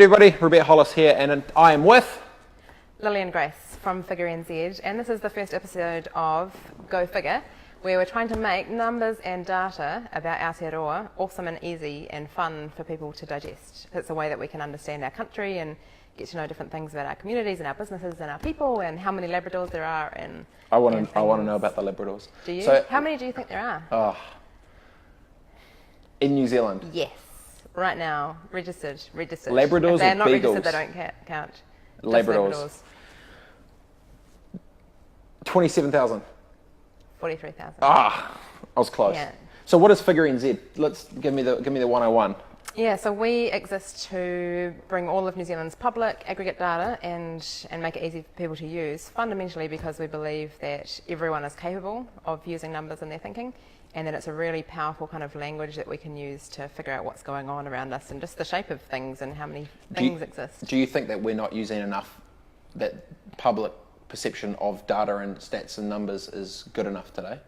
Everybody, Robett Hollis here, and I am with Lillian Grace from Figure NZ, and this is the first episode of Go Figure, where we're trying to make numbers and data about Aotearoa awesome and easy and fun for people to digest. It's a way that we can understand our country and get to know different things about our communities and our businesses and our people and how many Labradors there are. And I want to know about the Labradors. Do you? So, how many do you think there are? In New Zealand? Yes. Right now, registered. Labradors if they're or not Beagles? registered, they don't count. Just Labradors. 27,000. 43,000. I was close. Yeah. So what is Figure NZ? Let's give me the 101. Yeah, so we exist to bring all of New Zealand's public aggregate data and make it easy for people to use, fundamentally because we believe that everyone is capable of using numbers in their thinking, and that it's a really powerful kind of language that we can use to figure out what's going on around us and just the shape of things and how many things exist. Do you think that we're not using enough, that public perception of data and stats and numbers is good enough today?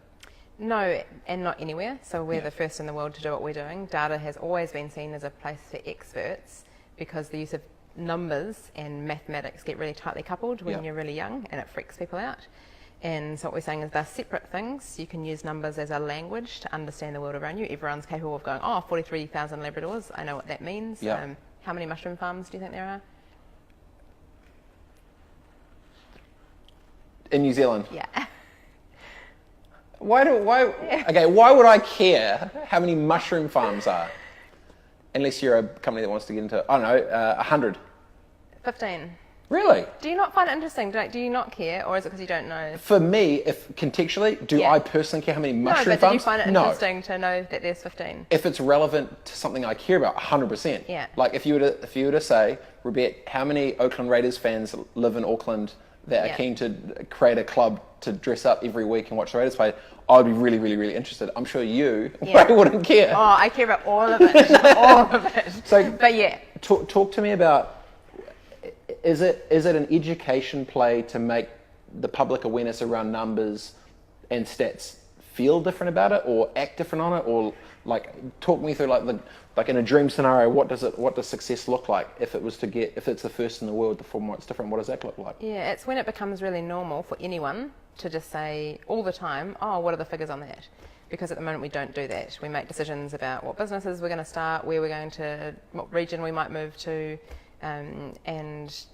No, and not anywhere. So we're the first in the world to do what we're doing. Data has always been seen as a place for experts because the use of numbers and mathematics get really tightly coupled when you're really young, and it freaks people out. And so what we're saying is they're separate things. You can use numbers as a language to understand the world around you. Everyone's capable of going, 43,000 Labradors, I know what that means. Yeah. How many mushroom farms do you think there are? In New Zealand? Yeah. Why would I care how many mushroom farms are? Unless you're a company that wants to get into, 100. 15. Really? Do you not find it interesting? Do you not care, or is it because you don't know? For me, if contextually, I personally care how many mushroom farms? No, but did you find it interesting to know that there's 15? If it's relevant to something I care about, 100%. Yeah. Like if you were to say, Robett, how many Oakland Raiders fans live in Auckland that are keen to create a club to dress up every week and watch the Raiders play, I'd be really, really, really interested. I'm sure you wouldn't care. Oh, I care about all of it. All of it. So, but yeah. Talk to me about, is it an education play to make the public awareness around numbers and stats feel different about it or act different on it, or talk me through like in a dream scenario, what does success look like if it's the first in the world to form what's different? What does that look like? Yeah, it's when it becomes really normal for anyone to just say all the time, what are the figures on that? Because at the moment we don't do that. We make decisions about what businesses we're going to start, where we're going to, what region we might move to, and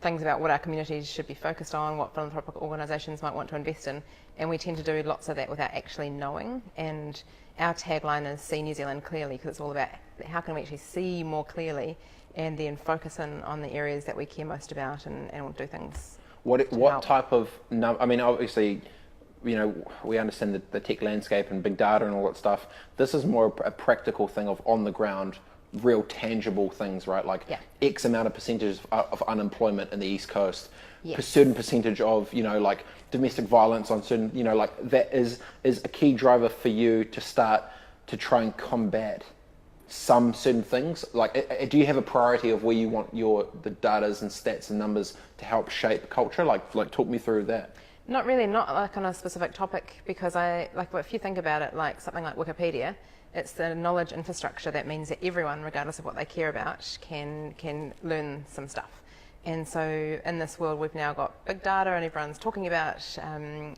things about what our communities should be focused on, what philanthropic organisations might want to invest in, and we tend to do lots of that without actually knowing. And our tagline is See New Zealand Clearly, because it's all about how can we actually see more clearly and then focus in on the areas that we care most about and we'll do things. What type of obviously, we understand the tech landscape and big data and all that stuff. This is more a practical thing of on the ground, real tangible things, right? X amount of percentage of unemployment in the East Coast, a certain percentage of, domestic violence on certain, that is a key driver for you to start to try and combat some certain things. Do you have a priority of where you want the datas and stats and numbers to help shape culture? Talk me through that. Not really, not on a specific topic, because if you think about it, something like Wikipedia, it's the knowledge infrastructure that means that everyone, regardless of what they care about, can learn some stuff. And so in this world, we've now got big data and everyone's talking about...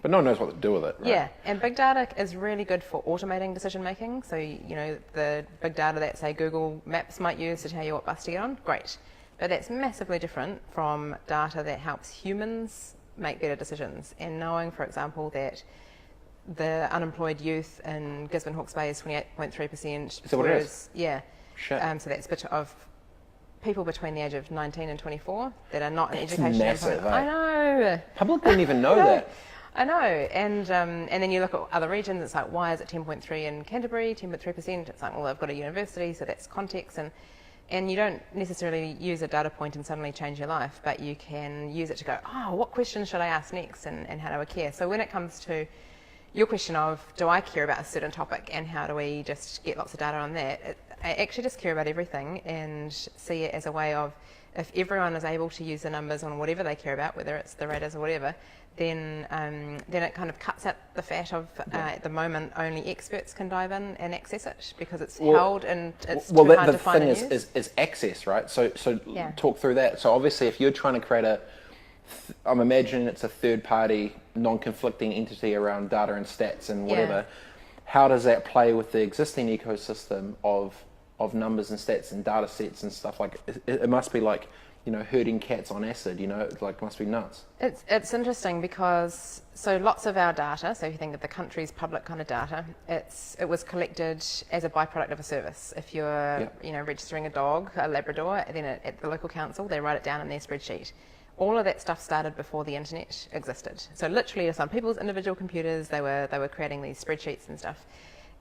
but no one knows what to do with it, right? Yeah, and big data is really good for automating decision making. So, the big data that, say, Google Maps might use to tell you what bus to get on, great. But that's massively different from data that helps humans make better decisions. And knowing, for example, that the unemployed youth in Gisborne Hawke's Bay is 28.3%. Is that what it is? Yeah. Shit. So that's of people between the age of 19 and 24 that are not in education. Massive, I know. Public didn't even know that. I know. And then you look at other regions, it's why is it 10.3 in Canterbury, 10.3%? It's they've got a university, so that's context. And you don't necessarily use a data point and suddenly change your life, but you can use it to go, what questions should I ask next and how do I care? So when it comes to your question of, do I care about a certain topic and how do we just get lots of data on that? I actually just care about everything and see it as a way of if everyone is able to use the numbers on whatever they care about, whether it's the raiders or whatever, then it kind of cuts out the fat of at the moment only experts can dive in and access it because it's held and it's too hard to find and use. The thing is access, right? So talk through that. So obviously, if you're trying to create I'm imagining it's a third-party, non-conflicting entity around data and stats and whatever. How does that play with the existing ecosystem of numbers and stats and data sets and stuff? Like it must be like, herding cats on acid, it must be nuts. It's interesting because lots of our data, so if you think of the country's public kind of data, it was collected as a byproduct of a service. If you're registering a dog, a Labrador, then at the local council, they write it down in their spreadsheet. All of that stuff started before the internet existed. So literally just on people's individual computers, they were creating these spreadsheets and stuff.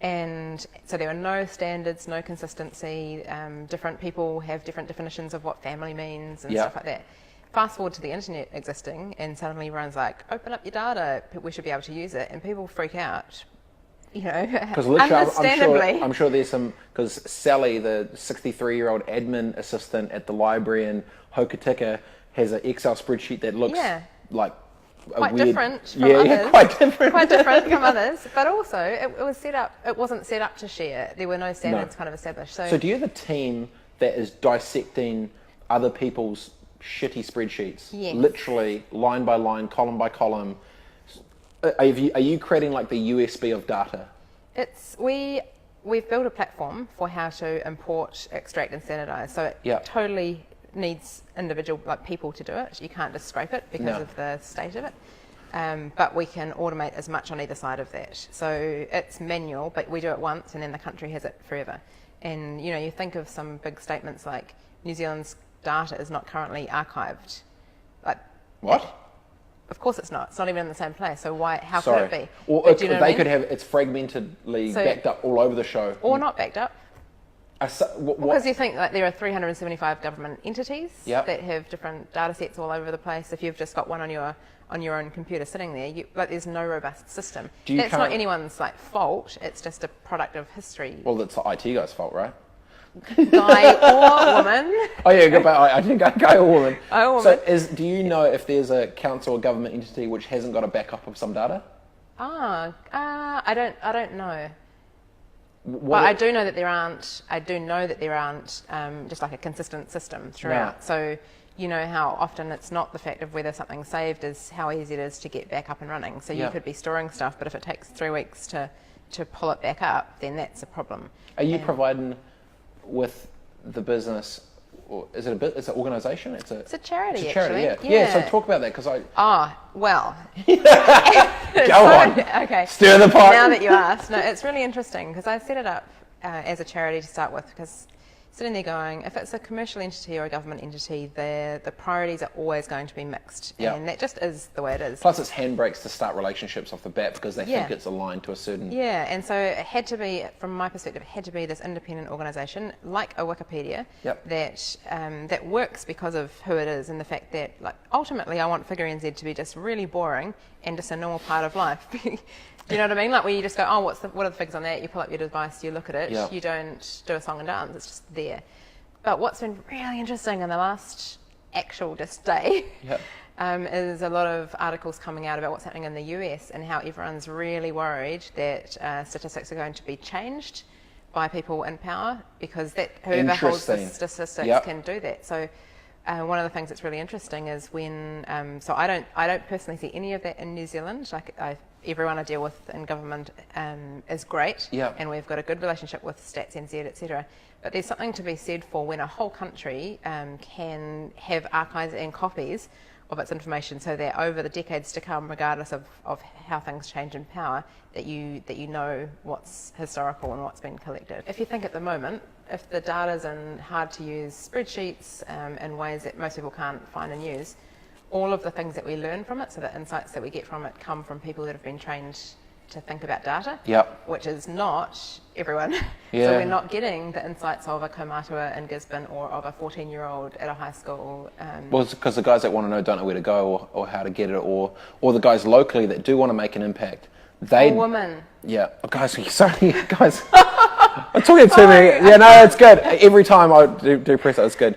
And so there are no standards, no consistency. Different people have different definitions of what family means and stuff like that. Fast forward to the internet existing, and suddenly everyone's like, open up your data, we should be able to use it. And people freak out, understandably. I'm sure there's some, because Sally, the 63-year-old admin assistant at the library in Hokitika, has an Excel spreadsheet that looks like quite weird, different from others. Quite different from others. But also, it wasn't set up to share. There were no standards kind of established. So do you have a team that is dissecting other people's shitty spreadsheets, literally line by line, column by column? Are you creating like the USB of data? We've built a platform for how to import, extract, and standardize. So it totally needs individual people to do it. You can't just scrape it because of the state of it. But we can automate as much on either side of that. So it's manual, but we do it once and then the country has it forever. And you think of some big statements like New Zealand's data is not currently archived. Like what? Of course it's not. It's not even in the same place. So how could it be? Or could have it's fragmentedly backed up all over the show. Or not backed up. What? Because you think there are 375 government entities that have different data sets all over the place. If you've just got one on your own computer sitting there, there's no robust system. That's not anyone's fault. It's just a product of history. Well, it's the IT guy's fault, right? Guy or woman. Oh yeah, but I think guy or woman. So do you know if there's a council or government entity which hasn't got a backup of some data? I don't know. But I do know that there aren't. Just like a consistent system throughout. No. So you know how often it's not the fact of whether something's saved, is how easy it is to get back up and running. So you could be storing stuff, but if it takes 3 weeks to pull it back up, then that's a problem. Are you providing with the business? Or is it it's an organisation? It's a charity. It's a charity, actually. Yeah. So talk about that because well. Go on. Okay. Stir the pot. Now that you asked, no, it's really interesting because I set it up as a charity to start with because sitting there going, if it's a commercial entity or a government entity, the priorities are always going to be mixed, and that just is the way it is. Plus, it's handbrakes to start relationships off the bat because they think it's aligned to a certain. Yeah, and so it had to be, from my perspective, it had to be this independent organisation like a Wikipedia that works because of who it is and the fact that, ultimately, I want Figure NZ to be just really boring and just a normal part of life. Do you know what I mean? Like where you just go, what are the figures on that? You pull up your device, you look at it. You don't do a song and dance. It's just there. But what's been really interesting in the last actual day is a lot of articles coming out about what's happening in the US and how everyone's really worried that statistics are going to be changed by people in power because whoever holds the statistics can do that. So one of the things that's really interesting is when so I don't personally see any of that in New Zealand. Everyone I deal with in government is great, and we've got a good relationship with Stats NZ, etc. But there's something to be said for when a whole country can have archives and copies of its information, so that over the decades to come, regardless of how things change in power, that you know what's historical and what's been collected. If you think at the moment, if the data's in hard to use spreadsheets in ways that most people can't find and use, all of the things that we learn from it, so the insights that we get from it come from people that have been trained to think about data, which is not everyone. So we're not getting the insights of a kaumatua in Gisborne or of a 14-year-old at a high school. Well, it's because the guys that want to know don't know where to go or how to get it, or the guys locally that do want to make an impact. Or women. Yeah. Oh, guys, sorry, guys. I'm talking to me. Yeah, no, it's good. Every time I do press it, it's good.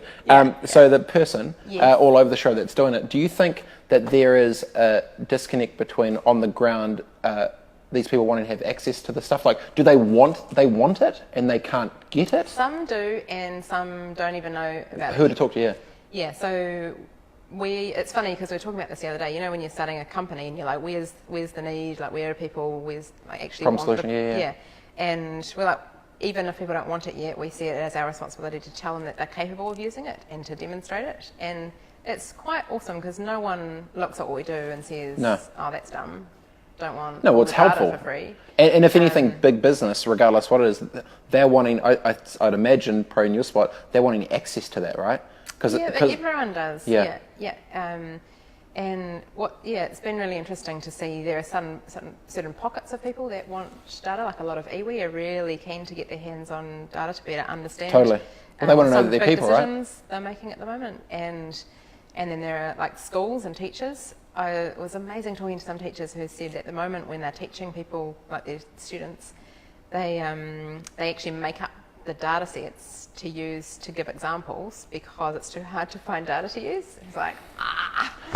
So the person all over the show that's doing it, do you think that there is a disconnect between on the ground these people wanting to have access to the stuff? Like, do they want it and they can't get it? Some do, and some don't even know about it. Who to talk to? Yeah. Yeah. So it's funny because we were talking about this the other day. You know, when you're starting a company and you're like, where's the need? Like, where are people? Where's like actually Problem solution? Yeah. And we're like, even if people don't want it yet, we see it as our responsibility to tell them that they're capable of using it and to demonstrate it. And it's quite awesome because no one looks at what we do and says, "Oh, that's dumb. Don't want." No, well, it's helpful for free. And if anything, big business, regardless what it is, they're wanting. I'd imagine, probably in your spot, they're wanting access to that, right? But everyone does. Yeah. And it's been really interesting to see there are some certain pockets of people that want data, like a lot of iwi are really keen to get their hands on data to better understand. Totally. Well, they want to know that they're people, right? Decisions they're making at the moment, and then there are like schools and teachers. It was amazing talking to some teachers who said at the moment when they're teaching people, like their students, they actually make up the data sets to use to give examples because it's too hard to find data to use. It's like,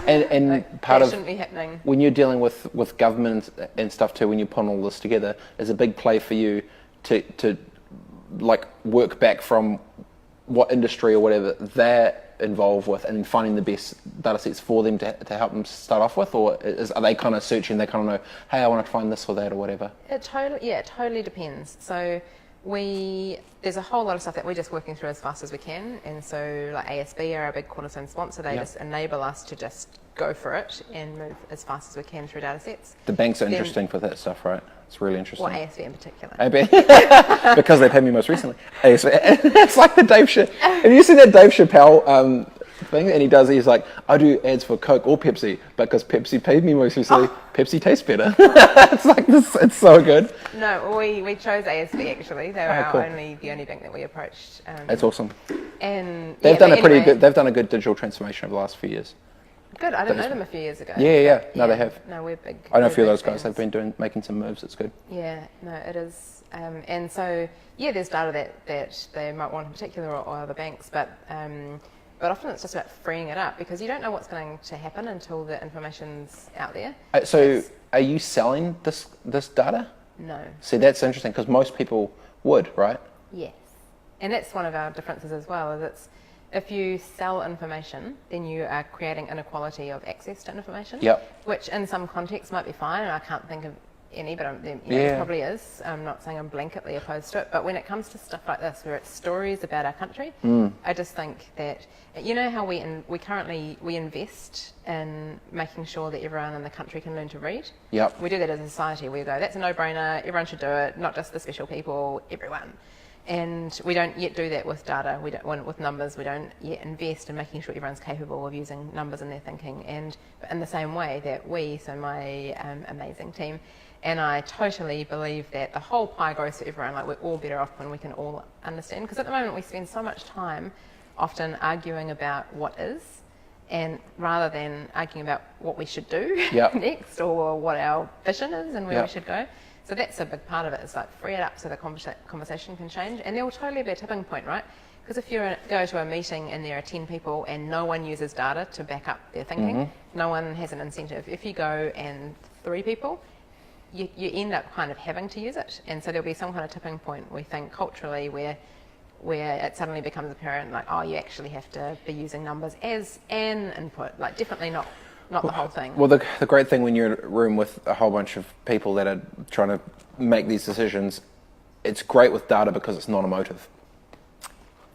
And like, part that of shouldn't be happening. When you're dealing with government and stuff too, when you put all this together, is a big play for you to like work back from what industry or whatever they're involved with and finding the best data sets for them to help them start off with, or are they kind of searching? They kind of know, hey, I want to find this or that or whatever. It totally depends. So there's a whole lot of stuff that we're just working through as fast as we can, and so like ASB are our big cornerstone sponsor. They just enable us to just go for it and move as fast as we can through data sets. The banks are interesting for that stuff, right? It's really interesting. Well, ASB in particular. Because they paid me most recently. ASB. It's like the Dave Have you seen that Dave Chappelle thing? And he's like, I do ads for Coke or Pepsi, but because Pepsi paid me most recently, Pepsi tastes better. It's like this. It's so good. No, we chose ASB actually. They were the only bank that we approached. That's awesome. And they've done a good digital transformation over the last few years. Good. I didn't know them a few years ago. Yeah. No, they have. No, we're big. I know a few of those guys. They've been making some moves. It's good. Yeah. No, it is. And so there's data that they might want in particular or other banks, but often it's just about freeing it up because you don't know what's going to happen until the information's out there. So are you selling this data? No. See, that's interesting because most people would, right? Yes. And that's one of our differences as well, is if you sell information, then you are creating inequality of access to information. Yep. Which in some contexts might be fine, and I can't think of any, but it probably is. I'm not saying I'm blanketly opposed to it, but when it comes to stuff like this, where it's stories about our country, I just think that, you know how we currently invest in making sure that everyone in the country can learn to read? Yep. We do that as a society. We go, that's a no-brainer, everyone should do it, not just the special people, everyone. And we don't yet do that with data. We don't with numbers. We don't yet invest in making sure everyone's capable of using numbers in their thinking. And in the same way that my amazing team, and I totally believe that the whole pie grows for everyone. Like, we're all better off when we can all understand. Because at the moment we spend so much time, often arguing about what is, and rather than arguing about what we should do next or what our vision is and where we should go. So that's a big part of it, is like free it up so the conversation can change. And there will totally be a tipping point, right? Because if you go to a meeting and there are 10 people and no one uses data to back up their thinking, no one has an incentive. If you go and 3 people, you end up kind of having to use it. And so there'll be some kind of tipping point, we think, culturally, where it suddenly becomes apparent, like, oh, you actually have to be using numbers as an input, like definitely not the whole thing. Well, the great thing when you're in a room with a whole bunch of people that are trying to make these decisions, it's great with data because it's non-emotive.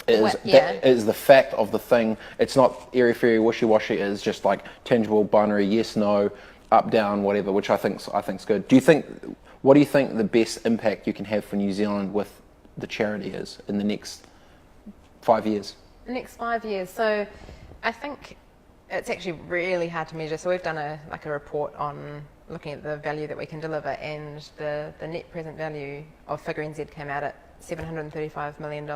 That is the fact of the thing. It's not airy-fairy, wishy-washy. It's just like tangible, binary, yes, no, up, down, whatever, which I think's good. What do you think the best impact you can have for New Zealand with the charity is in the next 5 years? The next 5 years. So I think it's actually really hard to measure. So we've done a report on looking at the value that we can deliver, and the net present value of Figure NZ came out at $735 million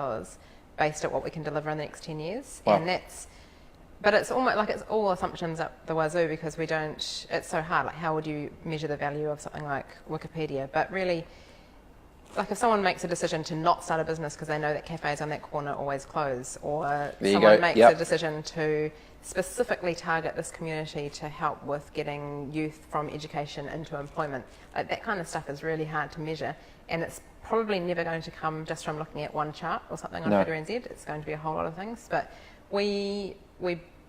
based at what we can deliver in the next 10 years. Wow. And but it's almost like it's all assumptions up the wazoo because it's so hard. Like, how would you measure the value of something like Wikipedia? But really, like if someone makes a decision to not start a business because they know that cafes on that corner always close, or There you someone go. makes Yep. a decision to specifically target this community to help with getting youth from education into employment, like that kind of stuff is really hard to measure, and it's probably never going to come just from looking at one chart or something on No. Federer NZ. It's going to be a whole lot of things, but we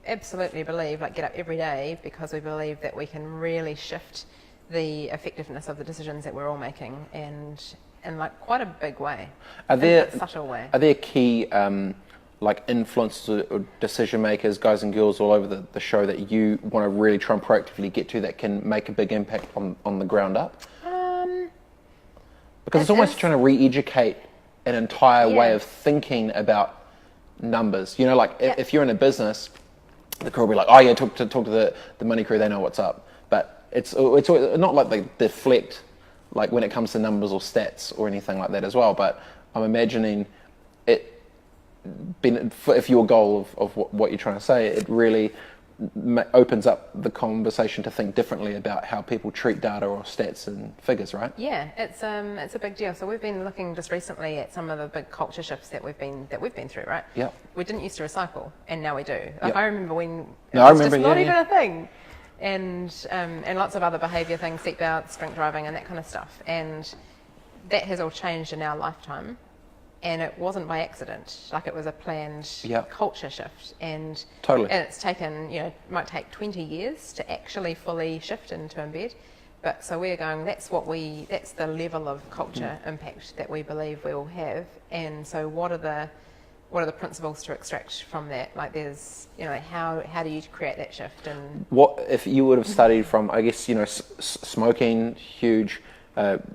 absolutely believe, like get up every day because we believe that we can really shift the effectiveness of the decisions that we're all making, and in like quite a big way, Are there in a subtle way. Are there key like influencers or decision makers, guys and girls all over the show that you want to really try and proactively get to that can make a big impact on the ground up? Because it's almost trying to re-educate an entire way of thinking about numbers. You know, like if you're in a business, the crew will be like, oh yeah, talk to the money crew, they know what's up. But it's not like they deflect like when it comes to numbers or stats or anything like that as well. But I'm imagining it being, if your goal of what you're trying to say, it really opens up the conversation to think differently about how people treat data or stats and figures, right? Yeah, it's a big deal. So we've been looking just recently at some of the big culture shifts that we've been through, right? Yeah. We didn't used to recycle, and now we do. Like Yep. I remember when it No, I was remember, just not yeah, even yeah. a thing, and lots of other behaviour things, seatbelts, drink driving, and that kind of stuff. And that has all changed in our lifetime. And it wasn't by accident, like it was a planned Yep. culture shift. And Totally. and it's taken, it might take 20 years to actually fully shift into embed. But so we're going, that's the level of culture impact that we believe we'll have. And so what are the principles to extract from that? Like there's, how do you create that shift? And What if you would have studied from, I guess, smoking, huge,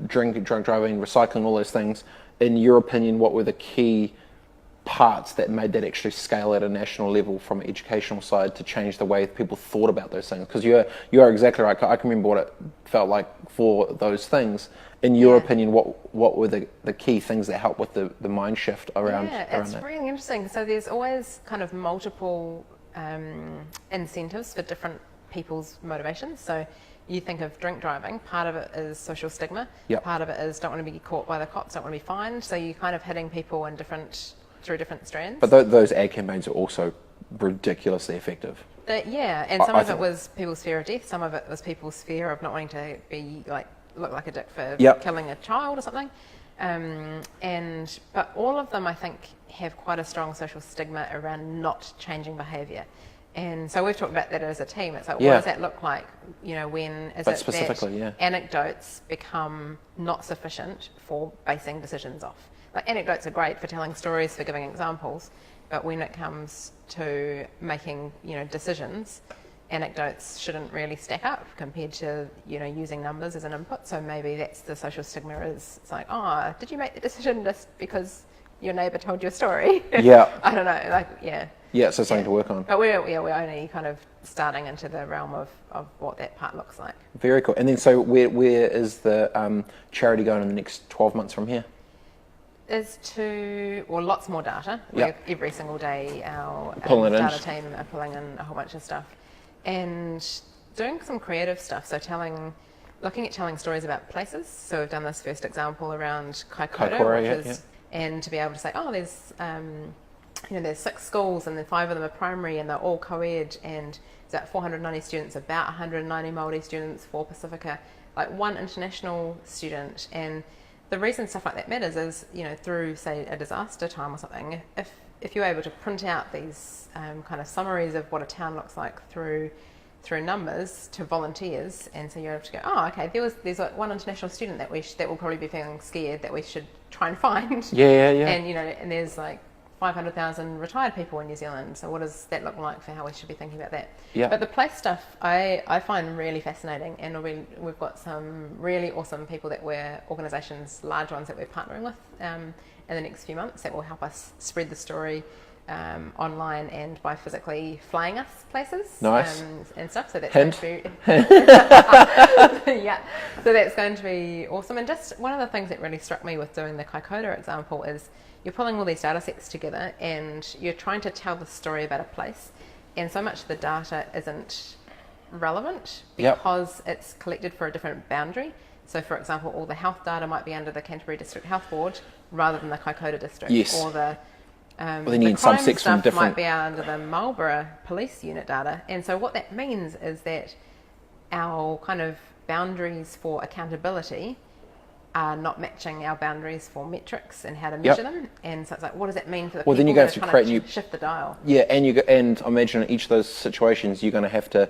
drunk driving, recycling, all those things. In your opinion, what were the key parts that made that actually scale at a national level from an educational side to change the way people thought about those things? Because you are exactly right. I can remember what it felt like for those things. In your opinion, what were the key things that helped with the mind shift around it's that? really interesting. So there's always kind of multiple incentives for different people's motivations. So you think of drink driving, part of it is social stigma, Yep. part of it is don't want to be caught by the cops, don't want to be fined. So you're kind of hitting people through different strands. But those ad campaigns are also ridiculously effective. And some I of it think- was people's fear of death, some of it was people's fear of not wanting to be look like a dick for Yep. killing a child or something. But all of them, I think, have quite a strong social stigma around not changing behaviour. And so we've talked about that as a team. It's like, Yeah. what does that look like? When is But it specifically, that anecdotes become not sufficient for basing decisions off? Like anecdotes are great for telling stories, for giving examples, but when it comes to making, decisions, anecdotes shouldn't really stack up compared to, using numbers as an input. So maybe that's the social stigma is, it's like, oh, did you make the decision just because your neighbour told you a story? Yeah. I don't know, Yeah, so something to work on. But we're only kind of starting into the realm of what that part looks like. Very cool. And then so where is the charity going in the next 12 months from here? Is lots more data. Yep. Every single day our Pulling it in. data team are pulling in a whole bunch of stuff. And doing some creative stuff, so looking at telling stories about places. So we've done this first example around Kaikoura, and to be able to say, oh, there's 6 schools and then 5 of them are primary and they're all co-ed, and there's about 490 students, about 190 Māori students, 4 Pacifica, like 1 international student. And the reason stuff like that matters is, through say a disaster time or something, if you're able to print out these kind of summaries of what a town looks like through numbers to volunteers, and so you're able to go, oh, okay, there's like 1 international student that will probably be feeling scared that we should try and find. Yeah. And and there's like 500,000 retired people in New Zealand. So what does that look like for how we should be thinking about that? Yeah. But the place stuff I find really fascinating, and we've got some really awesome people organisations, large ones that we're partnering with in the next few months that will help us spread the story online and by physically flying us places. Nice. And stuff. So that's Hint. going to be yeah. So that's going to be awesome. And just one of the things that really struck me with doing the Kaikoura example is you're pulling all these data sets together and you're trying to tell the story about a place, and so much of the data isn't relevant because it's collected for a different boundary. So, for example, all the health data might be under the Canterbury District Health Board rather than the Kaikoura District. Yes. Or the they need crime some sex from stuff different. might be under the Marlborough Police Unit data. And so what that means is that our kind of boundaries for accountability are not matching our boundaries for metrics and how to measure them. And so it's like, what does that mean for the people Then you're going to have to create shift the dial? Yeah, and I imagine in each of those situations, you're going to have to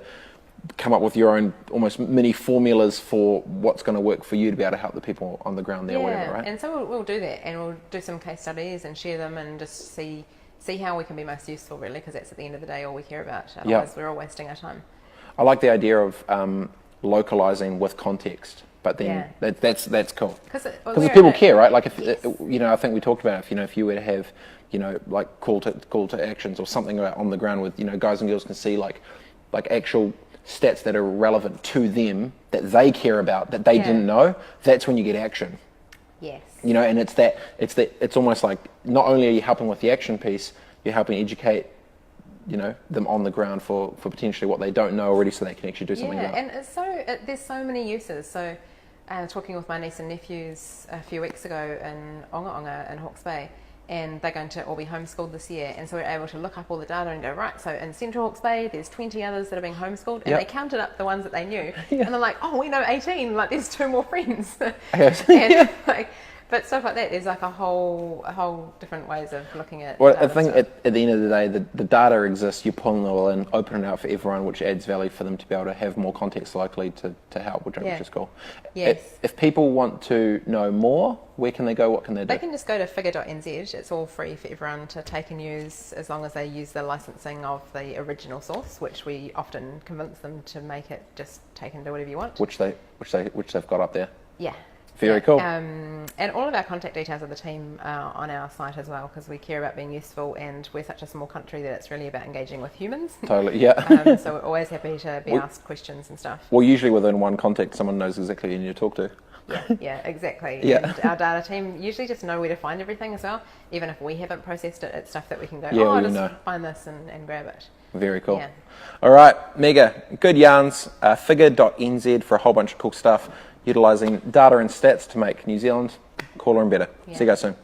come up with your own almost mini formulas for what's going to work for you to be able to help the people on the ground there, whatever, right? And so we'll do that, and we'll do some case studies and share them and just see how we can be most useful, really, because that's at the end of the day all we care about. Otherwise, we're all wasting our time. I like the idea of localizing with context, but then that's cool because people care, right? Like if I think we talked about if you were to have like call to actions or something on the ground with guys and girls can see like actual stats that are relevant to them that they care about that they didn't know. That's when you get action. Yes. And it's almost like not only are you helping with the action piece, you're helping educate them on the ground for potentially what they don't know already, so they can actually do something about it. And there's so many uses. So talking with my niece and nephews a few weeks ago in Onga in Hawke's Bay, and they're going to all be homeschooled this year, and so we're able to look up all the data and go, right, so in Central Hawke's Bay there's 20 others that are being homeschooled, and they counted up the ones that they knew, and they're like, oh, we know 18, like there's 2 more friends. But stuff like that, there's like a whole different ways of looking at I think at the end of the day, the data exists, you're pulling it all in, opening it out for everyone, which adds value for them to be able to have more context locally to help, which is cool. Yes. If people want to know more, where can they go? What can they do? They can just go to figure.nz. It's all free for everyone to take and use, as long as they use the licensing of the original source, which we often convince them to make it just take and do whatever you want. Which they've got up there. Yeah. Very cool. And all of our contact details of the team are on our site as well, because we care about being useful, and we're such a small country that it's really about engaging with humans. Totally, yeah. So we're always happy to be asked questions and stuff. Well, usually within one contact, someone knows exactly who you need to talk to. Yeah, exactly. Yeah. And our data team usually just know where to find everything as well. Even if we haven't processed it, it's stuff that we can go, find this and grab it. Very cool. Yeah. All right, mega. Good yarns. Figure.nz for a whole bunch of cool stuff, utilising data and stats to make New Zealand cooler and better. Yeah. See you guys soon.